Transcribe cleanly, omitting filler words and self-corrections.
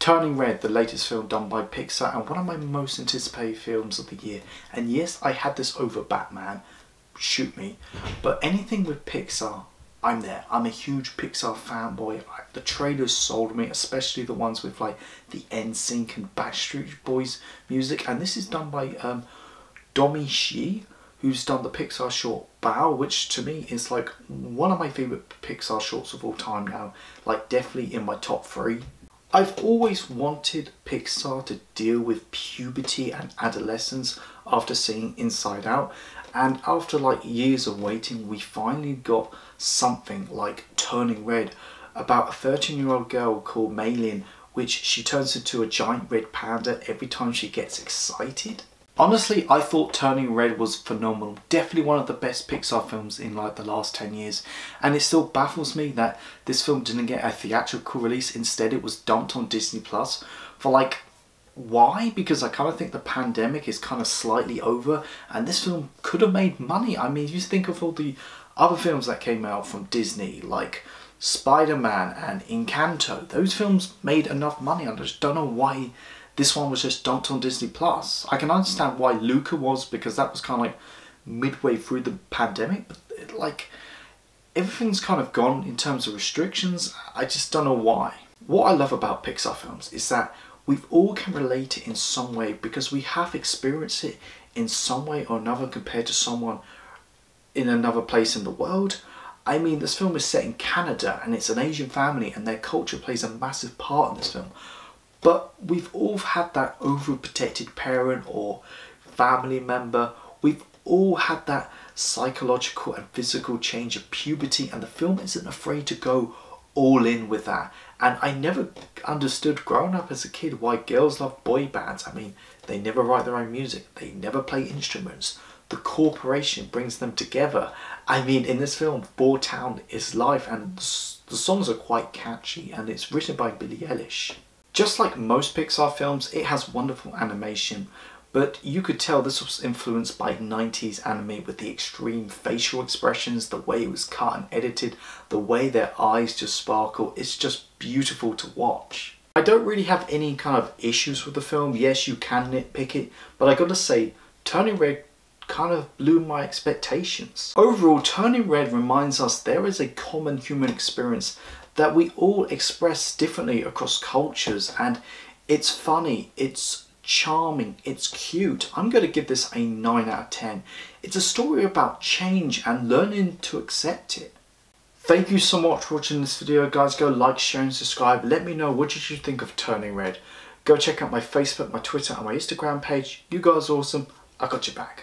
Turning Red, the latest film done by Pixar and one of my most anticipated films of the year. And yes, I had this over Batman, shoot me, but anything with Pixar, I'm there. I'm a huge Pixar fanboy. The trailers sold me, especially the ones with like the NSYNC and Backstreet Boys music. And this is done by Domee Shi, who's done the Pixar short Bow, which to me is like one of my favourite Pixar shorts of all time now. Like definitely in my top 3. I've always wanted Pixar to deal with puberty and adolescence after seeing Inside Out. And after like years of waiting, we finally got something like Turning Red, about a 13-year-old girl called Maylin, which she turns into a giant red panda every time she gets excited. Honestly, I thought Turning Red was phenomenal. Definitely one of the best Pixar films in like the last 10 years. And it still baffles me that this film didn't get a theatrical release. Instead, it was dumped on Disney Plus for like, why? Because I kind of think the pandemic is kind of slightly over and this film could have made money. I mean, you think of all the other films that came out from Disney, like Spider-Man and Encanto. Those films made enough money. I just don't know why this one was just dumped on Disney Plus. I can understand why Luca was, because that was kind of like midway through the pandemic. But like, everything's kind of gone in terms of restrictions. I just don't know why. What I love about Pixar films is that we all can relate it in some way, because we have experienced it in some way or another compared to someone in another place in the world. I mean, this film is set in Canada and it's an Asian family and their culture plays a massive part in this film. But we've all had that overprotected parent or family member. We've all had that psychological and physical change of puberty, and the film isn't afraid to go all in with that. And I never understood growing up as a kid why girls love boy bands. I mean, they never write their own music. They never play instruments. The corporation brings them together. I mean, in this film, Boar Town is life, and the songs are quite catchy, and it's written by Billie Eilish. Just like most Pixar films, it has wonderful animation, but you could tell this was influenced by 90s anime with the extreme facial expressions, the way it was cut and edited, the way their eyes just sparkle. It's just beautiful to watch. I don't really have any kind of issues with the film. Yes, you can nitpick it, but I gotta say, Turning Red kind of blew my expectations. Overall, Turning Red reminds us there is a common human experience that we all express differently across cultures, and it's funny, it's charming, it's cute. I'm going to give this a 9 out of 10. It's a story about change and learning to accept it. Thank you so much for watching this video, guys. Go like, share and subscribe. Let me know, what did you think of Turning Red? Go check out my Facebook, my Twitter and my Instagram page. You guys are awesome. I got your back.